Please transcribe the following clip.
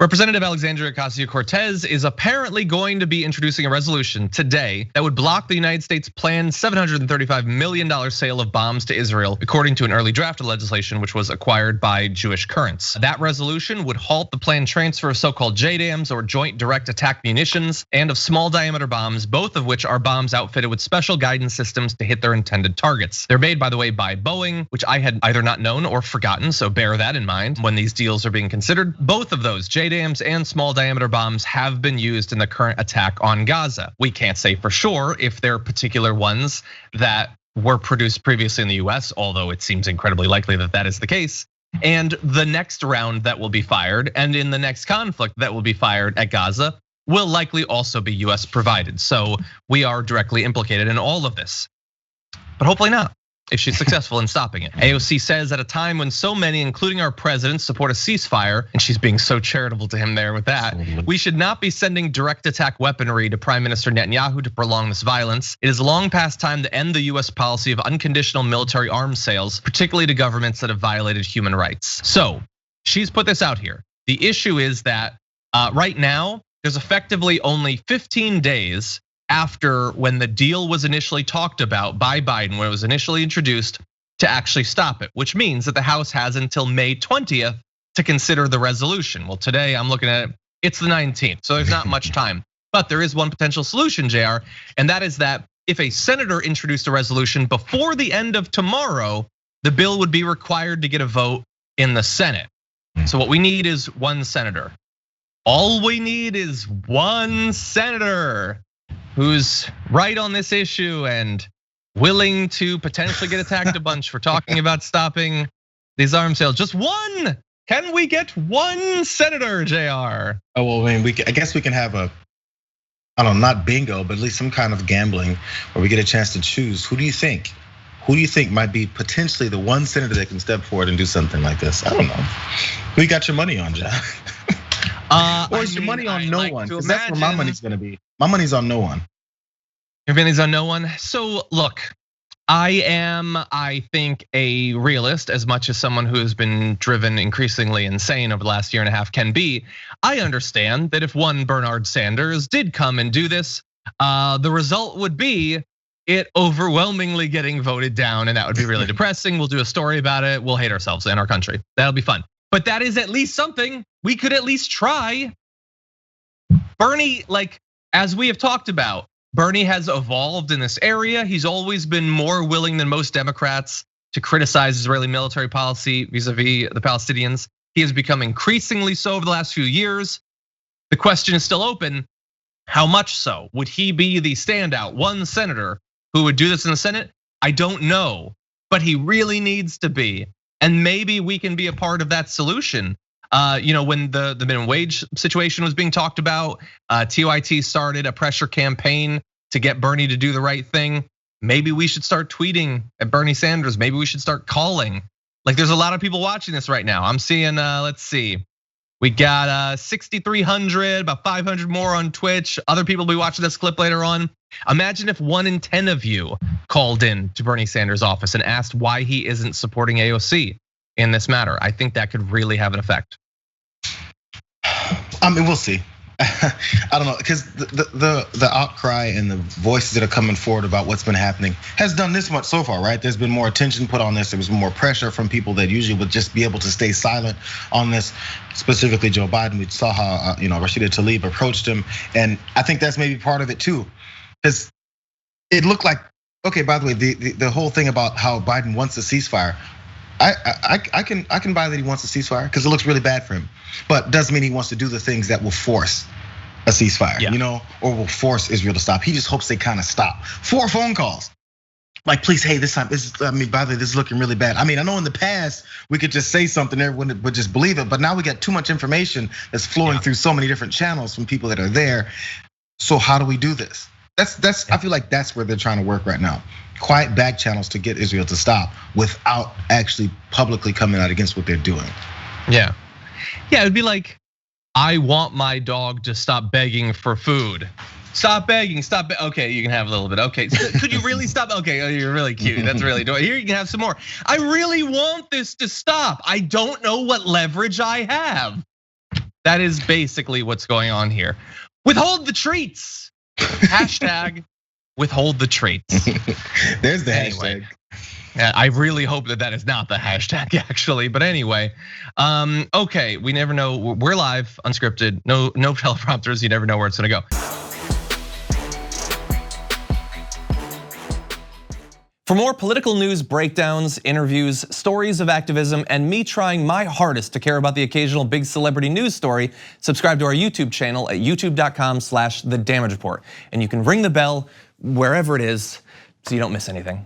Representative Alexandria Ocasio-Cortez is apparently going to be introducing a resolution today that would block the United States' planned $735 million sale of bombs to Israel, according to an early draft of legislation which was acquired by Jewish Currents. That resolution would halt the planned transfer of so-called JDAMs, or joint direct attack munitions, and of small diameter bombs, both of which are bombs outfitted with special guidance systems to hit their intended targets. They're made, by the way, by Boeing, which I had either not known or forgotten, so bear that in mind when these deals are being considered. Both of those, JDAMs and small diameter bombs, have been used in the current attack on Gaza. We can't say for sure if they're particular ones that were produced previously in the US, although it seems incredibly likely that that is the case. And the next round that will be fired, and in the next conflict that will be fired at Gaza, will likely also be US provided. So we are directly implicated in all of this, but hopefully not, if she's successful in stopping it. AOC says at a time when so many, including our president, support a ceasefire, and she's being so charitable to him there with that, we should not be sending direct attack weaponry to Prime Minister Netanyahu to prolong this violence. It is long past time to end the US policy of unconditional military arms sales, particularly to governments that have violated human rights. So she's put this out here. The issue is that right now, there's effectively only 15 days after when the deal was initially talked about by Biden, when it was initially introduced, to actually stop it, which means that the House has until May 20th to consider the resolution. Well, today I'm looking at it, it's the 19th, so there's not much time. But there is one potential solution, JR, and that is that if a senator introduced a resolution before the end of tomorrow, the bill would be required to get a vote in the Senate. So what we need is one senator. All we need is one senator who's right on this issue and willing to potentially get attacked a bunch for talking about stopping these arms sales. Just one. Can we get one senator, JR? Oh, well, I mean, I guess we can have a, I don't know, not bingo, but at least some kind of gambling where we get a chance to choose. Who do you think? Who do you think might be potentially the one senator that can step forward and do something like this? I don't know. Who you got your money on, John? Or is your money on no one? Because that's where my money's gonna be. My money's on no one. Your money's on no one? So look, I think, a realist as much as someone who has been driven increasingly insane over the last year and a half can be. I understand that if one Bernard Sanders did come and do this, the result would be it overwhelmingly getting voted down, and that would be really depressing. We'll do a story about it. We'll hate ourselves and our country. That'll be fun. But that is at least something we could at least try. Bernie, like, as we have talked about, Bernie has evolved in this area. He's always been more willing than most Democrats to criticize Israeli military policy vis-a-vis the Palestinians. He has become increasingly so over the last few years. The question is still open. How much so? Would he be the standout one senator who would do this in the Senate? I don't know, but he really needs to be. And maybe we can be a part of that solution. When the minimum wage situation was being talked about, TYT started a pressure campaign to get Bernie to do the right thing. Maybe we should start tweeting at Bernie Sanders. Maybe we should start calling. Like, there's a lot of people watching this right now. I'm seeing, let's see. We got 6,300, about 500 more on Twitch. Other people will be watching this clip later on. Imagine if 1 in 10 of you called in to Bernie Sanders' office and asked why he isn't supporting AOC in this matter. I think that could really have an effect. I mean, we'll see. I don't know, because the outcry and the voices that are coming forward about what's been happening has done this much so far, right? There's been more attention put on this. There was more pressure from people that usually would just be able to stay silent on this. Specifically, Joe Biden. We saw how Rashida Tlaib approached him, and I think that's maybe part of it too, because it looked like, okay. By the way, the whole thing about how Biden wants a ceasefire. I can buy that he wants a ceasefire because it looks really bad for him, but doesn't mean he wants to do the things that will force a ceasefire, or will force Israel to stop. He just hopes they kind of stop. 4 phone calls, like, please, hey, this time, by the way, this is looking really bad. I mean, I know in the past we could just say something, everyone would just believe it, but now we got too much information that's flowing through so many different channels from people that are there. So how do we do this? That's I feel like that's where they're trying to work right now. Quiet back channels to get Israel to stop without actually publicly coming out against what they're doing. Yeah, it'd be like, I want my dog to stop begging for food. Stop begging, stop. Okay, you can have a little bit. Okay, could you really stop? Okay, oh, you're really cute. That's really doing. Here, you can have some more. I really want this to stop. I don't know what leverage I have. That is basically what's going on here. Withhold the treats. Hashtag withhold the treats. There's the hashtag. I really hope that is not the hashtag actually, but anyway. Okay, we never know. We're live, unscripted, no teleprompters. You never know where it's gonna go. For more political news breakdowns, interviews, stories of activism, and me trying my hardest to care about the occasional big celebrity news story, subscribe to our YouTube channel at youtube.com/thedamagereport. And you can ring the bell wherever it is so you don't miss anything.